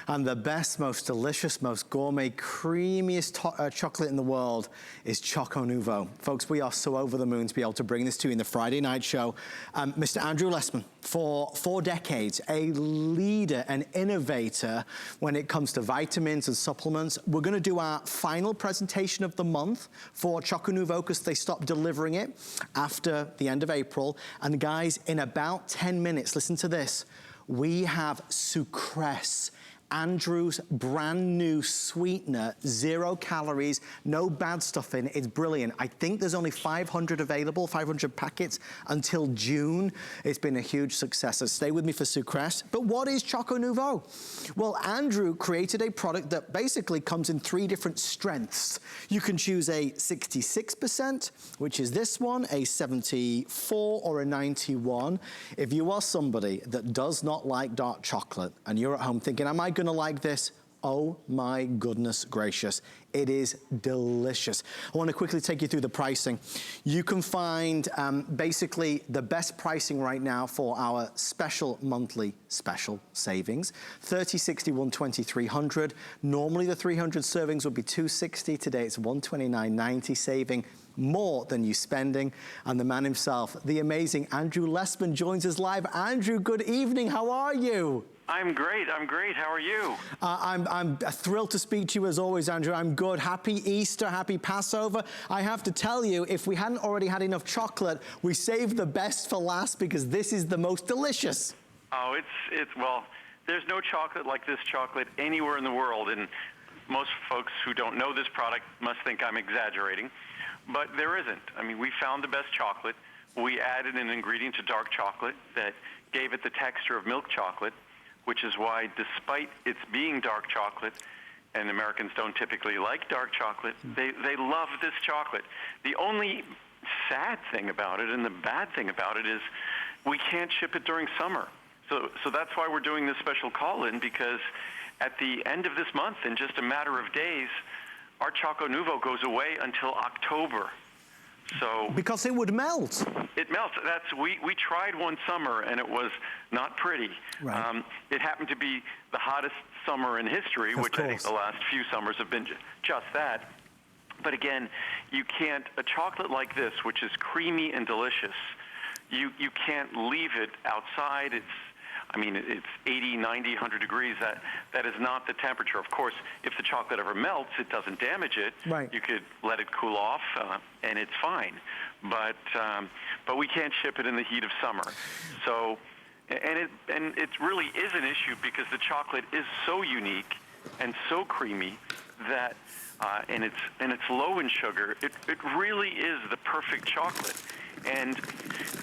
And the best, most delicious, most gourmet, creamiest chocolate in the world is ChocoNuvo. Folks, we are so over the moon to be able to bring this to you in the Friday night show. Mr. Andrew Lessman, for 4 decades, a leader, an innovator when it comes to vitamins and supplements. We're gonna do our final presentation of the month for ChocoNuvo because they stopped delivering it after the end of April. And guys, in about 10 minutes, listen to this. We have Sucress, Andrew's brand new sweetener, 0 calories, no bad stuff in it. It's brilliant. I think there's only 500 available, 500 packets until June. It's been a huge success, so stay with me for Sucress. But what is ChocoNuvo? Well, Andrew created a product that basically comes in 3 different strengths. You can choose a 66%, which is this one, a 74 or a 91. If you are somebody that does not like dark chocolate and you're at home thinking, am I gonna like this? Oh my goodness gracious, it is delicious. I want to quickly take you through the pricing. You can find basically the best pricing right now for our special monthly special savings. 30, 60, 120, 300. Normally the 300 servings would be $260. Today it's $129.90, saving more than you spending. And the man himself, the amazing Andrew Lessman, joins us live. Andrew, good evening, how are you? I'm great, how are you? I'm thrilled to speak to you as always, Andrew. I'm good. Happy Easter, happy Passover. I have to tell you, if we hadn't already had enough chocolate, we saved the best for last because this is the most delicious. Oh, well, there's no chocolate like this chocolate anywhere in the world, and most folks who don't know this product must think I'm exaggerating, but there isn't. I mean, we found the best chocolate. We added an ingredient to dark chocolate that gave it the texture of milk chocolate, which is why, despite its being dark chocolate, and Americans don't typically like dark chocolate, they love this chocolate. The only sad thing about it and the bad thing about it is we can't ship it during summer. So that's why we're doing this special call-in, because at the end of this month, in just a matter of days, our ChocoNuvo goes away until October. So because it would melt. It melts. We tried one summer and it was not pretty. Right. It happened to be the hottest summer in history, which I think the last few summers have been just that. But again, you can't, a chocolate like this, which is creamy and delicious, you can't leave it outside. It's 80, 90, 100 degrees. That is not the temperature. Of course, if the chocolate ever melts, it doesn't damage it. Right. You could let it cool off, and it's fine. But we can't ship it in the heat of summer. So, and it really is an issue because the chocolate is so unique and so creamy that, and it's low in sugar. It really is the perfect chocolate. And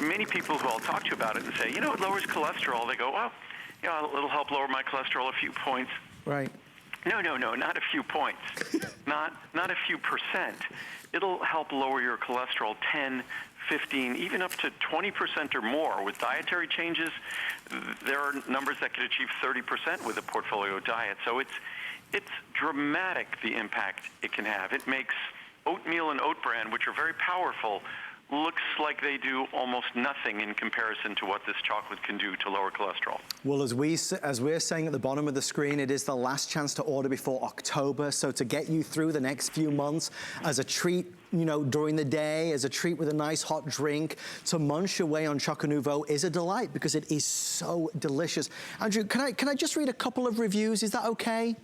many people who I'll talk to about it and say, you know, it lowers cholesterol. They go, well, it'll help lower my cholesterol a few points. Right. No, not a few points. not a few percent. It'll help lower your cholesterol 10, 15, even up to 20% or more. With dietary changes, there are numbers that could achieve 30% with a portfolio diet. So it's dramatic, the impact it can have. It makes oatmeal and oat bran, which are very powerful, looks like they do almost nothing in comparison to what this chocolate can do to lower cholesterol. Well, as we're saying at the bottom of the screen, it is the last chance to order before October. So to get you through the next few months as a treat, you know, during the day, as a treat with a nice hot drink, to munch away on ChocoNuvo is a delight because it is so delicious. Andrew, can I just read a couple of reviews? Is that okay?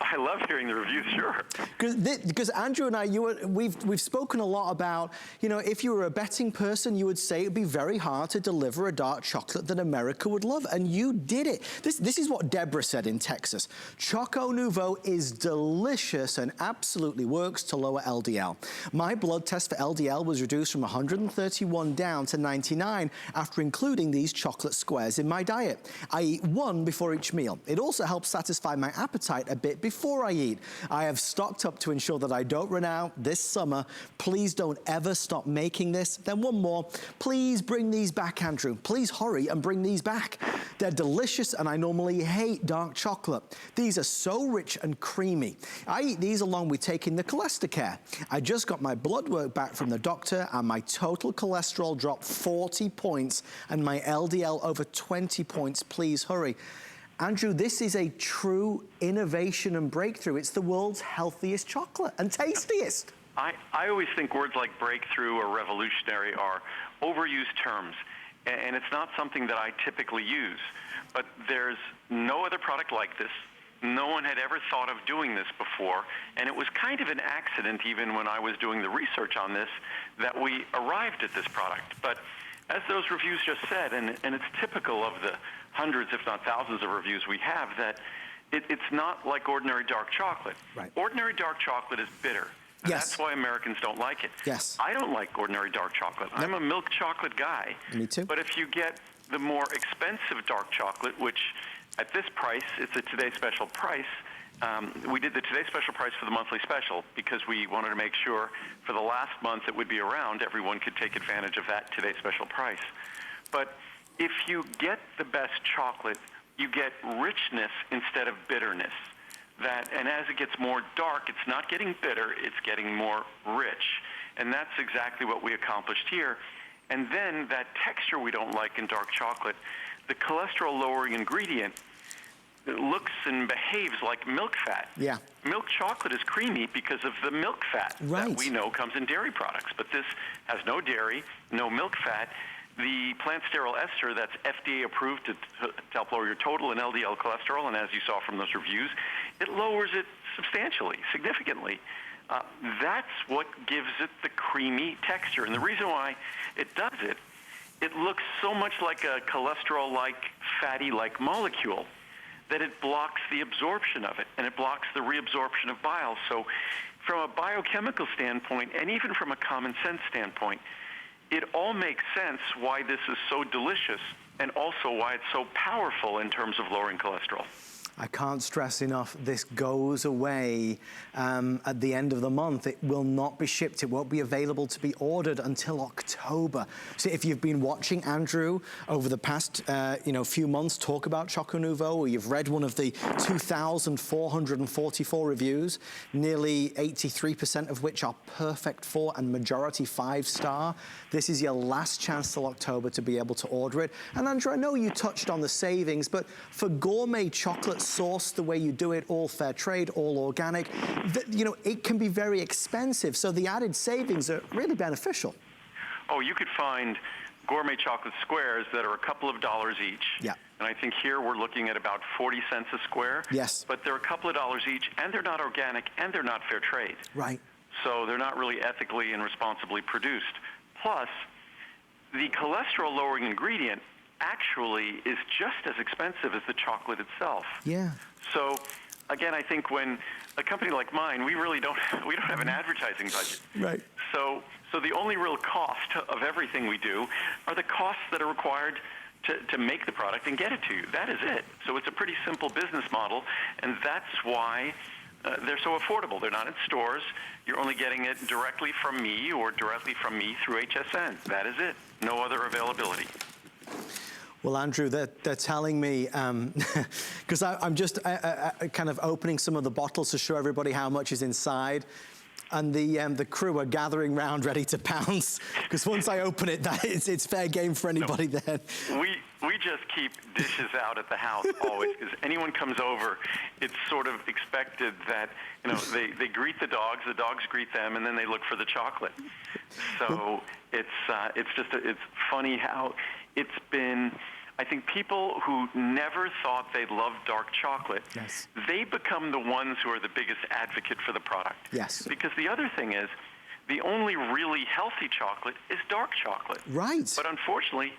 I love hearing the reviews, sure. Because Andrew and I, we've spoken a lot about, you know, if you were a betting person, you would say it'd be very hard to deliver a dark chocolate that America would love, and you did it. This is what Deborah said in Texas. ChocoNuvo is delicious and absolutely works to lower LDL. My blood test for LDL was reduced from 131 down to 99 after including these chocolate squares in my diet. I eat 1 before each meal. It also helps satisfy my appetite a bit before I eat. I have stocked up to ensure that I don't run out this summer. Please don't ever stop making this. Then one more. Please bring these back, Andrew. Please hurry and bring these back. They're delicious and I normally hate dark chocolate. These are so rich and creamy. I eat these along with taking the Cholesterol. I just got my blood work back from the doctor and my total cholesterol dropped 40 points and my LDL over 20 points. Please hurry. Andrew, this is a true innovation and breakthrough. It's the world's healthiest chocolate and tastiest. I always think words like breakthrough or revolutionary are overused terms, and it's not something that I typically use. But there's no other product like this. No one had ever thought of doing this before, and it was kind of an accident, even when I was doing the research on this, that we arrived at this product. But as those reviews just said, and it's typical of the hundreds, if not thousands of reviews we have, that it's not like ordinary dark chocolate. Right. Ordinary dark chocolate is bitter. Yes. That's why Americans don't like it. Yes. I don't like ordinary dark chocolate. I'm a milk chocolate guy. Me too. But if you get the more expensive dark chocolate, which at this price, it's a Today Special price. We did the Today Special price for the monthly special because we wanted to make sure for the last month it would be around, everyone could take advantage of that Today Special price. But if you get the best chocolate, you get richness instead of bitterness. And as it gets more dark, it's not getting bitter, it's getting more rich. And that's exactly what we accomplished here. And then that texture we don't like in dark chocolate, the cholesterol-lowering ingredient, it looks and behaves like milk fat. Yeah. Milk chocolate is creamy because of the milk fat that we know comes in dairy products. But this has no dairy, no milk fat. The plant sterol ester that's FDA approved to help lower your total and LDL cholesterol, and as you saw from those reviews, it lowers it substantially, significantly. That's what gives it the creamy texture. And the reason why it does it, it looks so much like a cholesterol-like, fatty-like molecule that it blocks the absorption of it, and it blocks the reabsorption of bile. So from a biochemical standpoint, and even from a common sense standpoint, it all makes sense why this is so delicious and also why it's so powerful in terms of lowering cholesterol. I can't stress enough, this goes away at the end of the month. It will not be shipped. It won't be available to be ordered until October. So if you've been watching Andrew over the past few months talk about ChocoNuvo, or you've read one of the 2,444 reviews, nearly 83% of which are perfect 4 and majority 5-star, this is your last chance till October to be able to order it. And Andrew, I know you touched on the savings, but for gourmet chocolate sourced the way you do it, all fair trade, all organic, it can be very expensive. So the added savings are really beneficial. Oh, you could find gourmet chocolate squares that are a couple of dollars each. Yeah. And I think here we're looking at about 40 cents a square. Yes. But they're a couple of dollars each, and they're not organic, and they're not fair trade. Right. So they're not really ethically and responsibly produced. Plus, the cholesterol-lowering ingredient actually is just as expensive as the chocolate itself. Yeah. So again, I think when a company like mine, we don't have an advertising budget. Right. So the only real cost of everything we do are the costs that are required to make the product and get it to you. That is it. So it's a pretty simple business model, and that's why they're so affordable. They're not in stores. You're only getting it directly from me or directly from me through HSN. That is it. No other availability. Well, Andrew, they're telling me, because I'm just kind of opening some of the bottles to show everybody how much is inside. And the crew are gathering round ready to pounce, because once I open it, it's fair game for anybody then. We just keep dishes out at the house always, because anyone comes over, it's sort of expected that, they greet the dogs greet them, and then they look for the chocolate. So it's funny how it's been. I think people who never thought they loved dark chocolate, yes, they become the ones who are the biggest advocate for the product. Yes. Because the other thing is, the only really healthy chocolate is dark chocolate. Right. But unfortunately,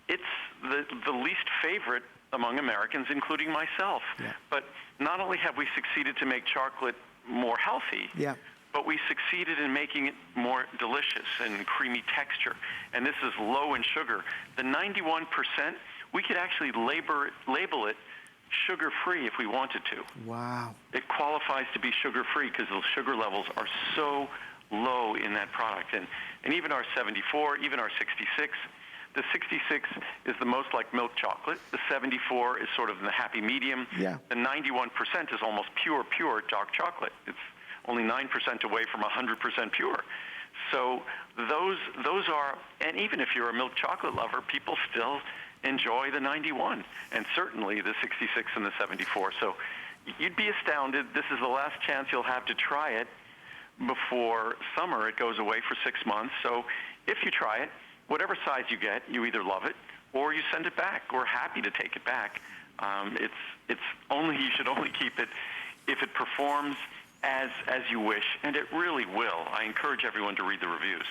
it's the least favorite among Americans, including myself. Yeah. But not only have we succeeded to make chocolate more healthy, yeah, but we succeeded in making it more delicious and creamy texture. And this is low in sugar. The 91%, we could actually label it sugar-free if we wanted to. Wow. It qualifies to be sugar-free because the sugar levels are so low in that product. And even our 74, even our 66, the 66 is the most like milk chocolate. The 74 is sort of in the happy medium. Yeah. The 91% is almost pure dark chocolate. It's only 9% away from 100% pure. So those are, and even if you're a milk chocolate lover, people still enjoy the 91 and certainly the 66 and the 74. So you'd be astounded. This is the last chance you'll have to try it before summer. It goes away for 6 months. So if you try it, whatever size you get, you either love it or you send it back. We're happy to take it back. You should only keep it if it performs as you wish, and it really will. I encourage everyone to read the reviews.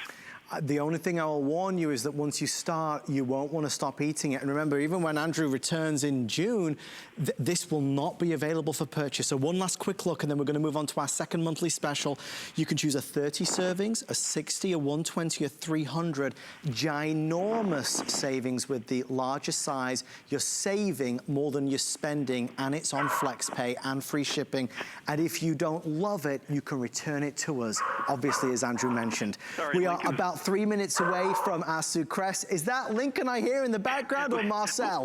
The only thing I will warn you is that once you start, you won't want to stop eating it. And remember, even when Andrew returns in June, this will not be available for purchase. So one last quick look, and then we're going to move on to our second monthly special. You can choose a 30 servings, a 60, a 120, a 300. Ginormous savings with the largest size. You're saving more than you're spending, and it's on FlexPay and free shipping. And if you don't love it, you can return it to us, obviously, as Andrew mentioned. Sorry, we are Lincoln. about 3 minutes away from our Sucrese. Is that Lincoln I hear in the background or Marcel?